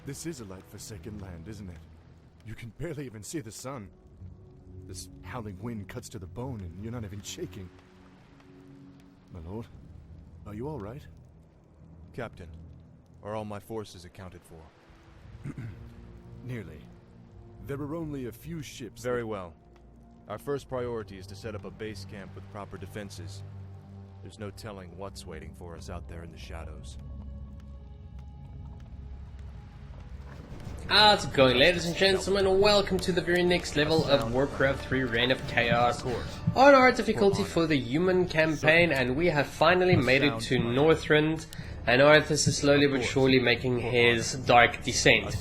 This is a light-forsaken land, isn't it? You can barely even see the sun. This howling wind cuts to the bone, and you're not even shaking. My lord, are you all right? Captain, are all my forces accounted for? Nearly. There are only a few ships. Very well. Our first priority is to set up a base camp with proper defenses. There's no telling what's waiting for us out there in the shadows. How's it going, ladies and gentlemen? Welcome to the very next level of Warcraft 3 Reign of Chaos on our difficulty for the human campaign, and we have finally made it to Northrend, and Arthas is slowly but surely making his dark descent.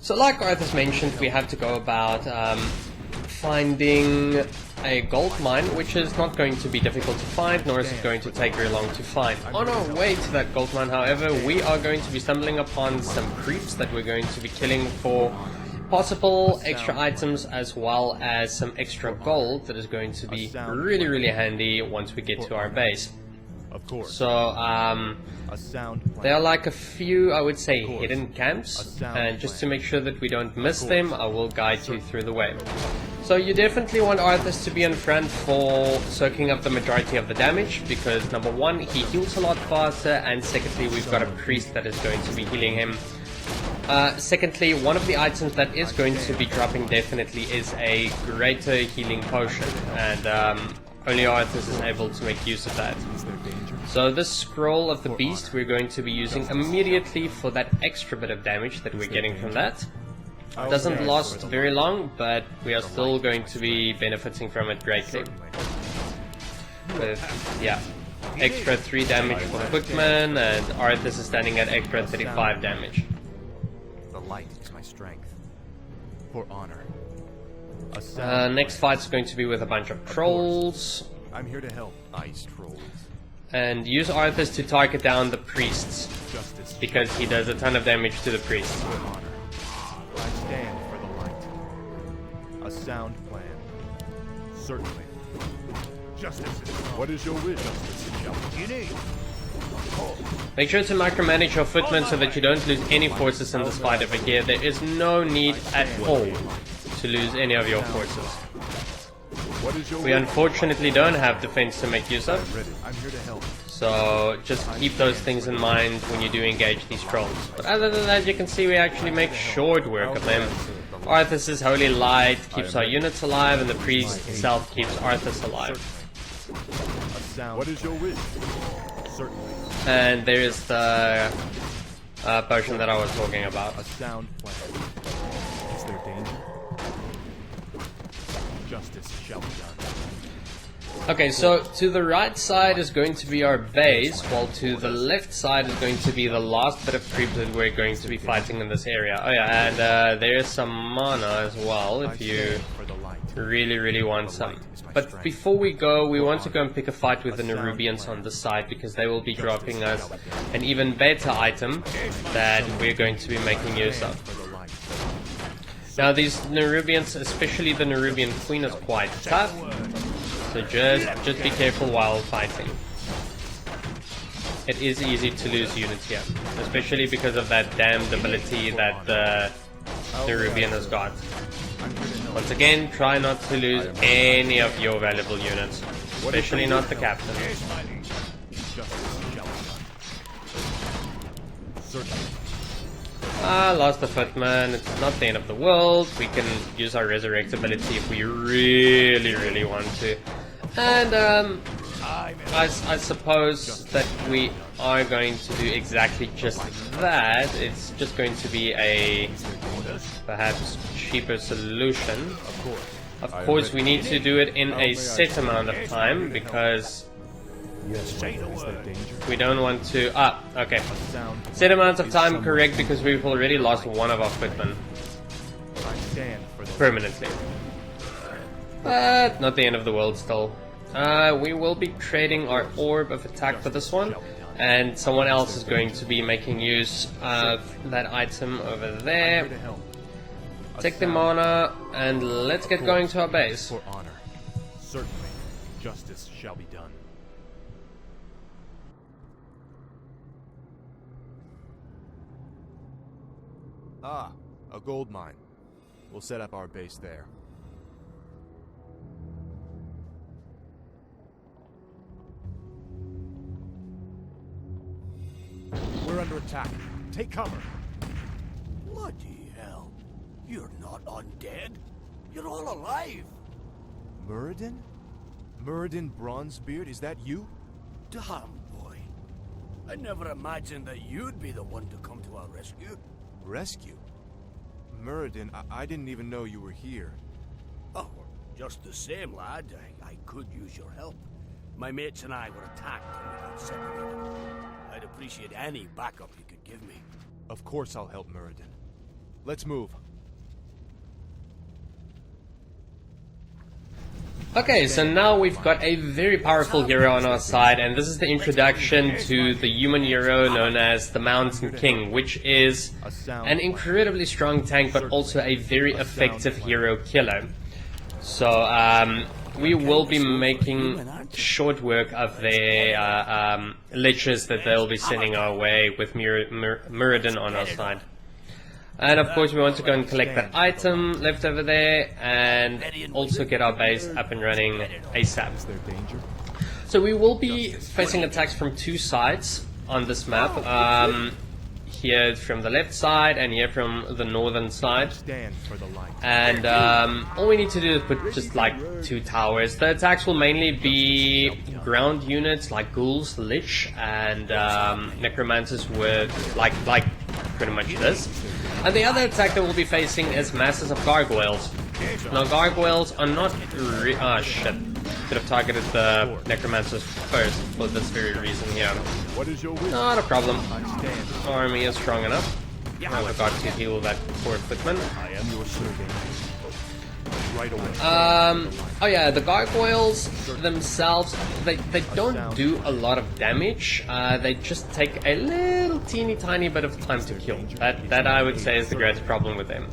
So like Arthas mentioned, we have to go about finding a gold mine, which is not going to be difficult to find, nor is it going to take very long to find. On our way to that gold mine, however, we are going to be stumbling upon some creeps that we're going to be killing for possible extra items, as well as some extra gold that is going to be really handy once we get to our base. So, there are like a few, I would say, hidden camps, and just to make sure that we don't miss them, I will guide you through the way. So you definitely want Arthas to be on front for soaking up the majority of the damage, because number one, he heals a lot faster, and secondly, we've got a priest that is going to be healing him. Secondly, one of the items that is going to be dropping definitely is a greater healing potion, and only Arthas is able to make use of that. So this scroll of the beast we're going to be using immediately for that extra bit of damage that we're getting from that. Doesn't last very long, but we are still going to be benefiting from it greatly. With, yeah, extra 3 damage for Footman, and Arthas is standing at extra 35 damage. The light is my strength. For honor. Next fight's going to be with a bunch of trolls. I'm here to help. Ice trolls. And use Arthas to target down the priests, because he does a ton of damage to the priests. I stand for the light. A sound plan. Certainly. Justice. What is your wish? You need. Make sure to micromanage your footmen so that you don't lose any forces in this fight over here. There is no need at all to lose any of your forces. We unfortunately don't have defense to make use of, so just keep those things in mind when you do engage these trolls. But other than that, you can see we actually make short work of them. Arthas' holy light keeps our units alive, and the priest himself keeps Arthas alive. What is your wish? Certainly. And there is the potion that I was talking about. A sound plan. Is there danger? Justice shall be done. Okay, so to the right side is going to be our base, while to the left side is going to be the last bit of creep that we're going to be fighting in this area. Oh yeah, and there is some mana as well, if you really want some. But before we go, we want to go and pick a fight with the Nerubians on the side, because they will be dropping us an even better item that we're going to be making use of. Now these Nerubians, especially the Nerubian Queen, is quite tough, so just be careful while fighting. It is easy to lose units here, especially because of that damned ability that the Nerubian has got. Once again, try not to lose any of your valuable units, especially not the captain. Lost the footman. It's not the end of the world. We can use our resurrect ability if we really want to. And I suppose that we are going to do exactly just that. It's just going to be a perhaps cheaper solution. Of course, we need to do it in a set amount of time, because we don't want to... okay. Set amount of time, correct, because we've already lost one of our footmen. Permanently. But not the end of the world still. We will be trading our orb of attack for this one, and someone else is going to be making use of that item over there. Take the mana, and let's get going to our base. For honor. Certainly, justice shall be done. Ah, a gold mine. We'll set up our base there. We're under attack. Take cover. Bloody hell. You're not undead. You're all alive. Muradin? Muradin Bronzebeard, is that you? Damn, boy. I never imagined that you'd be the one to come to our rescue. Rescue? Muradin, I didn't even know you were here. Oh, just the same, lad. I could use your help. My mates and I were attacked and we got separated. I'd appreciate any backup you could give me. Of course I'll help Muradin. Let's move. Okay, so now we've got a very powerful hero on our side, and this is the introduction to the human hero known as the Mountain King, which is an incredibly strong tank, but also a very effective hero killer. So, we will be making short work of their liches that they'll be sending our way with Muradin on our side. And of course we want to go and collect that item left over there and also get our base up and running ASAP. So we will be facing attacks from two sides on this map. Here from the left side and here from the northern side. And all we need to do is put just like 2 towers. The attacks will mainly be ground units like ghouls, lich, and necromancers with like pretty much this. And the other attack that we'll be facing is masses of gargoyles. Now gargoyles are not ah shit. Could have targeted the necromancers first for this very reason here. Not a problem. Army is strong enough. I forgot to heal that poor footman. Oh yeah, the gargoyles themselves, they don't do a lot of damage. They just take a little teeny tiny bit of time to kill. That I would say is the greatest problem with them.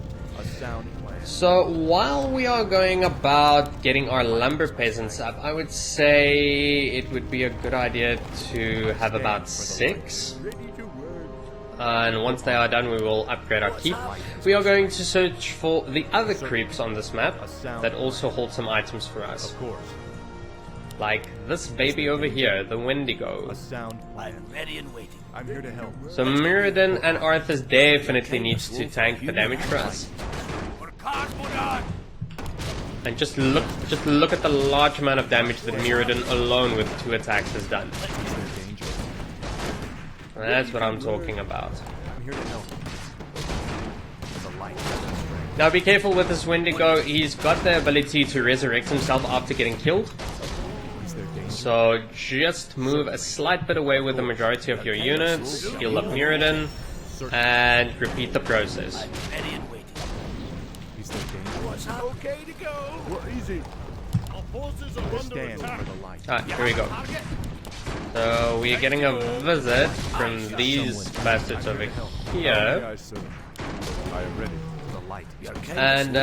So while we are going about getting our lumber peasants up, I would say it would be a good idea to have about 6. And once they are done, we will upgrade our keep. We are going to search for the other creeps on this map that also hold some items for us. Like this baby over here, the Wendigo. I'm ready and waiting. I'm here to help. So Muradin and Arthas definitely needs to tank the damage for us. And just look at the large amount of damage that Muradin alone with 2 attacks has done. That's what I'm talking about. I'm here to help. Now be careful with this Wendigo, he's got the ability to resurrect himself after getting killed. So just move a slight bit away with the majority of your units, heal up Muradin, and repeat the process. Okay to go. We're easy. Our forces are under attack. Ah, here we go. So we're getting a visit from these bastards over here. I am ready for the light. And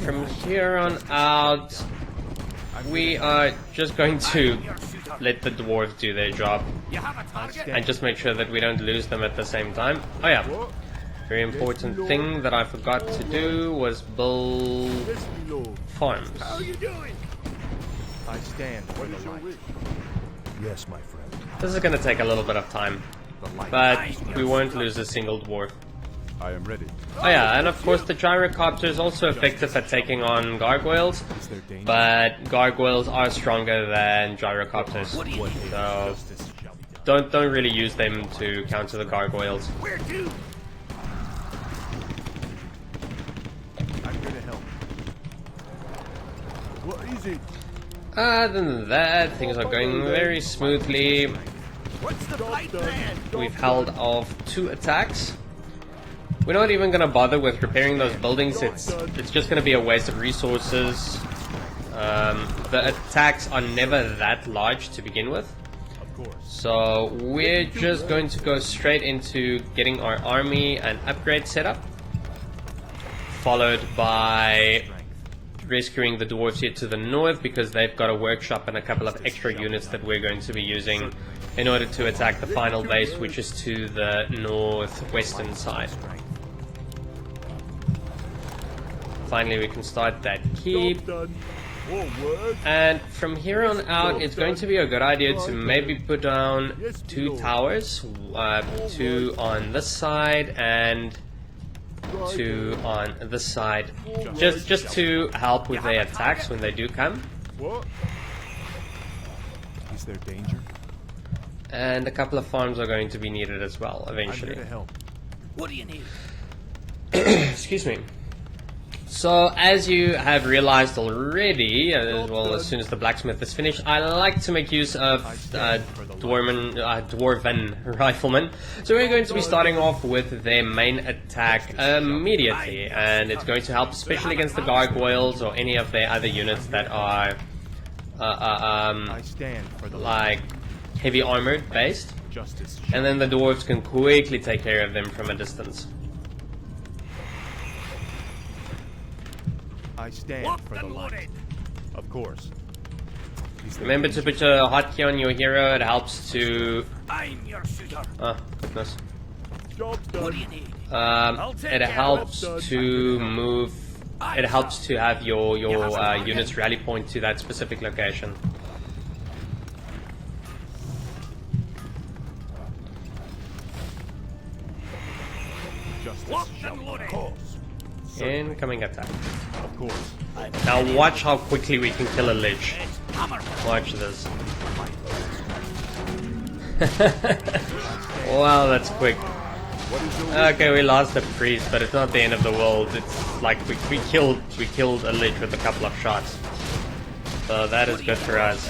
from here on out, we are just going to let the dwarves do their job. And just make sure that we don't lose them at the same time. Oh yeah. Very important thing that I forgot to do was build farms. How are you doing? I stand for the light. Yes, my friend. This is going to take a little bit of time, but we won't lose a single dwarf. I am ready. Oh yeah, and of course the gyrocopter is also effective at taking on gargoyles, but gargoyles are stronger than gyrocopters, so don't really use them to counter the gargoyles. Where to? I'm here to help. Well, easy. Other than that, things are going very smoothly. What's the fight plan? We've held off 2 attacks. We're not even going to bother with repairing those buildings. It's just going to be a waste of resources. The attacks are never that large to begin with. So we're just going to go straight into getting our army and upgrade set up, followed by rescuing the dwarves here to the north because they've got a workshop and a couple of extra units that we're going to be using in order to attack the final base, which is to the northwestern side. finally we can start that keep. And from here on out, it's going to be a good idea to maybe put down 2 towers, 2 on this side and 2 on this side, just to help with their attacks when they do come. Is there danger? And a couple of farms are going to be needed as well eventually. I'm here to help. What do you need? Excuse me. So, as you have realized already, well, as soon as the blacksmith is finished, I like to make use of Dwarven riflemen. So we're going to be starting off with their main attack immediately, and it's going to help especially against the Gargoyles or any of their other units that are like heavy armored based. And then the dwarves can quickly take care of them from a distance. I stand for the light. Of course. Remember to put a hotkey on your hero, it helps to... I'm your shooter. Oh, goodness. What do you need? It helps to move... It helps to have your units rally point to that specific location. Locked and loaded. Incoming attack. Of course. Now watch how quickly we can kill a lich. Watch this. Wow, that's quick. Okay, we lost the priest, but it's not the end of the world. It's like we killed a lich with a couple of shots. So that is good for us.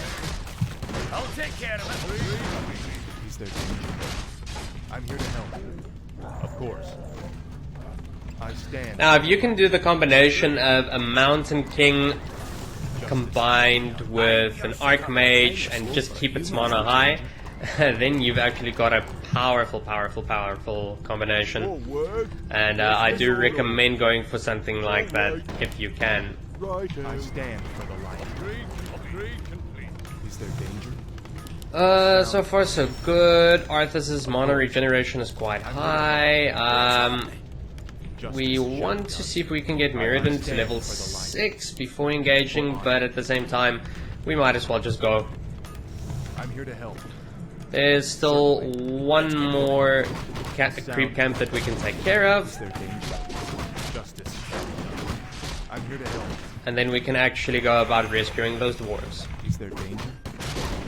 I'll take care of it. Is there danger? I'm here to help. Of course. I stand. Now, if you can do the combination of a Mountain King combined with an Archmage and just keep its mana high, then you've actually got a powerful combination. And I do recommend going for something like that if you can. I stand for the light. Is there danger? So far so good. Arthas' mana regeneration is quite high. We want to see if we can get Muradin to level 6 before engaging, but at the same time, we might as well just go. I'm here to help. There's still one more creep camp that we can take care of, Is there danger? Justice. I'm here to help. and then we can actually go about rescuing those dwarves. Is there danger?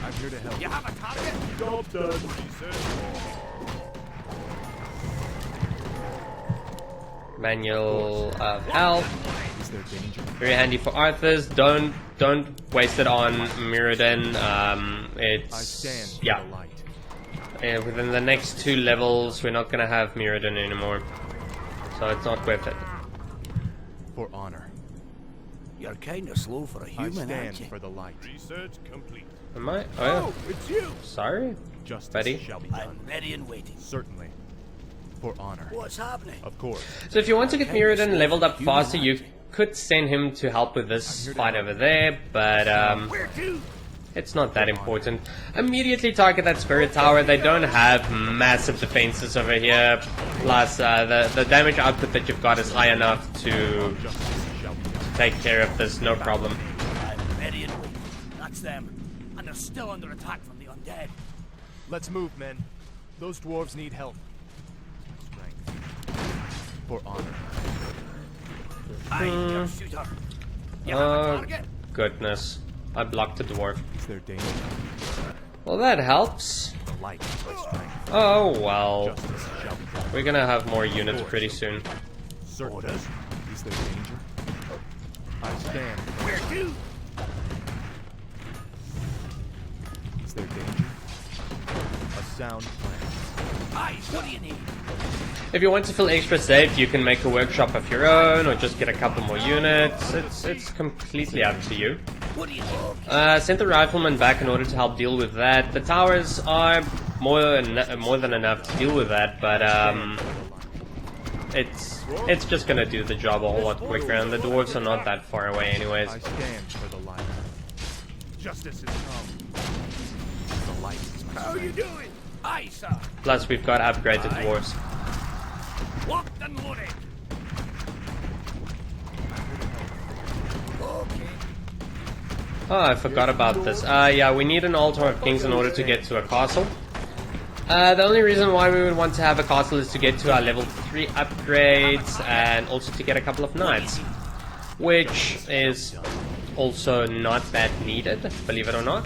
I'm here to help. You have a target? Job done. Manual of health. Is there danger? Very handy for Arthas. Don't waste it on Muradin. I It's stand for yeah. the light. Within the next 2 levels, we're not gonna have Muradin anymore, so it's not worth it. For honor. You're kind of slow for a I human, stand aren't you? for the light. Research complete. Am I? Oh It's you. yeah. Sorry. Justice Buddy. shall be done. I'm ready and waiting. Certainly. For honor. What's happening? Of course. So if you want to get Muradin leveled up faster, you could send him to help with this fight over there, but Where to? it's not that important. Immediately target that spirit tower. They don't have massive defenses over here. Plus, the damage output that you've got is high enough to take care of this, no problem. I'm ready and waiting. That's them. And they're still under attack from the undead. Let's move, men. Those dwarves need help. Strength. For honor. I'm your shooter. You have a target? Goodness. I blocked the dwarf. Is there danger? Well, that helps. The light for strength. Oh, well. Justice shall be done. We're gonna have more units pretty soon. Certainly. Is there danger? I stand. Where to? Is there danger? A sound plan. Aye, what do you need? If you want to feel extra safe, you can make a workshop of your own, or just get a couple more units. It's completely up to you. What do you need? Send the rifleman back in order to help deal with that. The towers are more than enough to deal with that, but it's just gonna do the job a whole lot quicker, and the dwarves are not that far away anyways. I stand for the light. Justice is come. The light is my How are you doing? Aye, sir. Plus, we've got upgraded dwarves. Locked and loaded. Oh, I forgot about this. Yeah, we need an altar of kings in order to get to a castle. The only reason why we would want to have a castle is to get to our level 3 upgrades and also to get a couple of knights, which is also not that needed, believe it or not.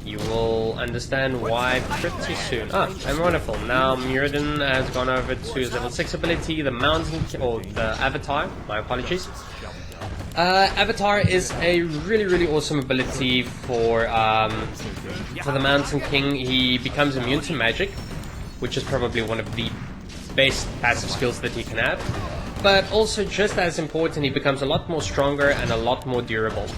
You will understand why pretty soon. Ah, and wonderful. Now Muradin has gone over to his level 6 ability, the mountain, or the avatar, my apologies. Avatar is a really awesome ability for the Mountain King. He becomes immune to magic, which is probably one of the best passive skills that he can have. But also, just as important, he becomes a lot more stronger and a lot more durable.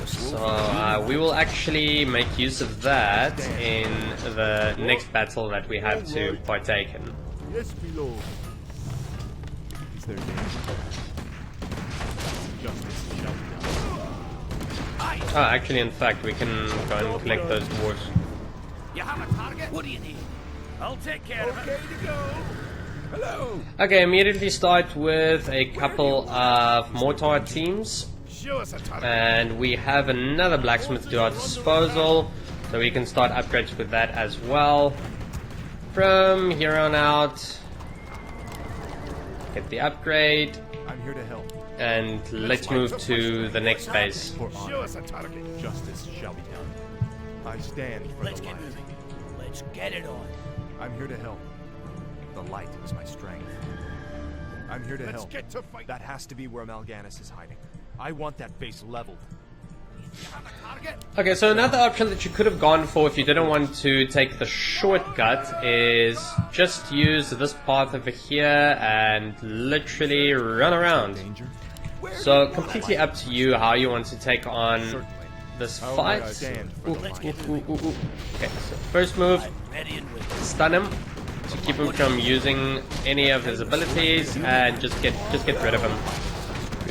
So we will actually make use of that in the next battle that we have to partake in. Yes, my lord. Is there danger? Justice shall be done. Oh, actually, in fact, we can go and collect those dwarves. You have a target? What do you need? I'll take care of it. Okay to go. Hello. Okay, immediately start with a couple of mortar teams. Show us a target. And we have another blacksmith to our disposal, so we can start upgrades with that as well. From here on out, get the upgrade. I'm here to help. And let's move to the next base. For honor. Show us a target. Justice shall be done. I stand for Let's the get light. moving. Let's get it on. I'm here to help. The light is my strength. I'm here to help. Get to fight. That has to be where Mal'ganis is hiding. I want that base leveled. You have a target? Okay, so another option that you could have gone for if you didn't want to take the shortcut is just use this path over here and literally run around. Danger. So completely up to you how you want to take on Certainly. this How fight. might I stand for Ooh, the light? ooh. Okay, so first move, Ready and willing. stun him to keep him from using any of his abilities and just get rid of him.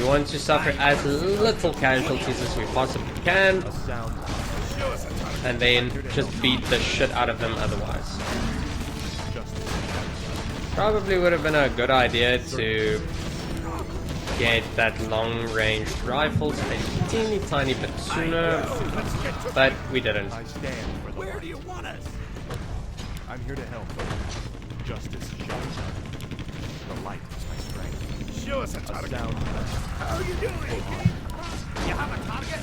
We want to suffer as little casualties as we possibly can, A sound. and then just beat the shit out of them otherwise. Justice. Probably would have been a good idea to get that long-range rifle a teeny tiny bit sooner, but we didn't. I stand for the Where light. do you want us? I'm here to help. Justice shall be done. The light is my strength. Show us a target. Sound. How are you doing? You have a target?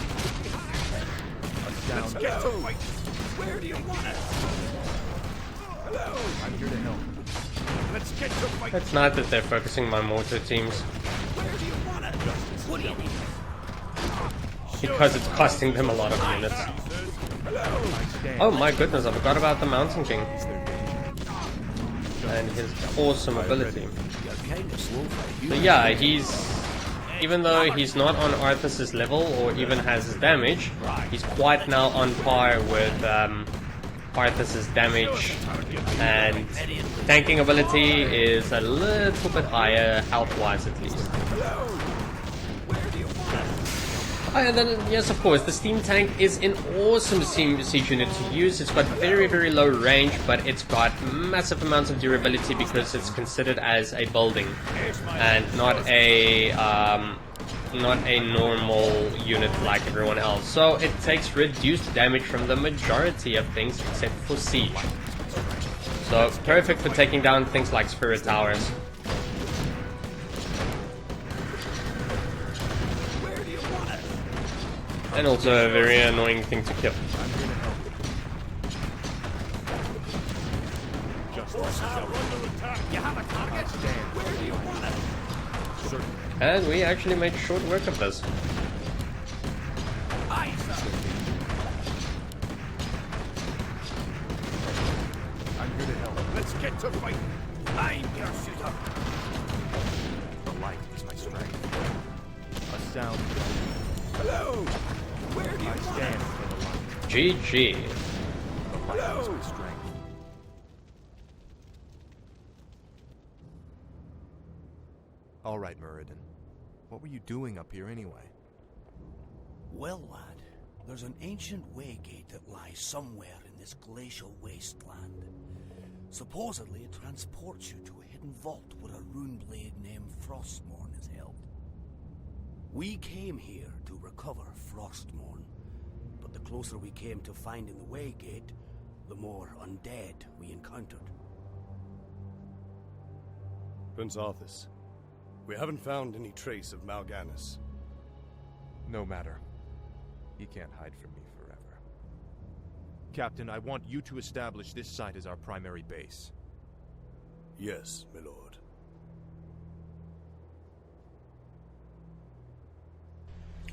A sound. Get to fight. Where do you want us? Hello. I'm here to help. Let's get to fight. It's not that they're focusing my mortar teams, Where do you want us? What do you need? because it's costing them a lot of units. I stand. Oh my goodness, I forgot about the Mountain King Is there danger? and his awesome ability. You're kind of slow for you. So yeah, even though he's not on Arthas' level or even has his damage, he's quite now on par with Arthas' damage, and tanking ability is a little bit higher health-wise at least. Oh, and then, yes, of course, the Steam Tank is an awesome siege unit to use. It's got very low range, but it's got massive amounts of durability because it's considered as a building and not a normal unit like everyone else. So it takes reduced damage from the majority of things except for siege. So perfect for taking down things like spirit towers. And also a very annoying thing to kill. I'm here to help. Justice shall be done. You have a target? I stand. Where do you want us? Certainly. And we actually made short work of this. Aye, sir. I'm here to help. Let's get to fight. I'm your shooter. The light is my strength. A sound. Hello. Where do you I want stand us? for the light. GG. The light is my strength. All right, Muradin. What were you doing up here anyway? Well, lad, there's an ancient waygate that lies somewhere in this glacial wasteland. Supposedly, it transports you to a hidden vault where a rune blade named Frostmourne is held. We came here to recover Frostmourne, but the closer we came to finding the Waygate, the more undead we encountered. Prince Arthas, we haven't found any trace of Mal'ganis. No matter. He can't hide from me forever. Captain, I want you to establish this site as our primary base. Yes, my lord.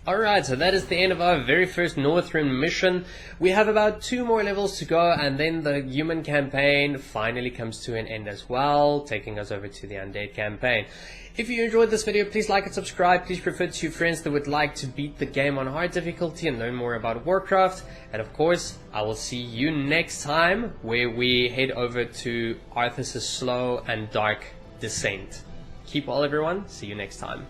Alright, so that is the end of our very first Northrend mission. We have about 2 more levels to go, and then the human campaign finally comes to an end as well, taking us over to the undead campaign. If you enjoyed this video, please like and subscribe. Please refer to your friends that would like to beat the game on hard difficulty and learn more about Warcraft. And of course, I will see you next time, where we head over to Arthas' slow and dark descent. Keep well, everyone. See you next time.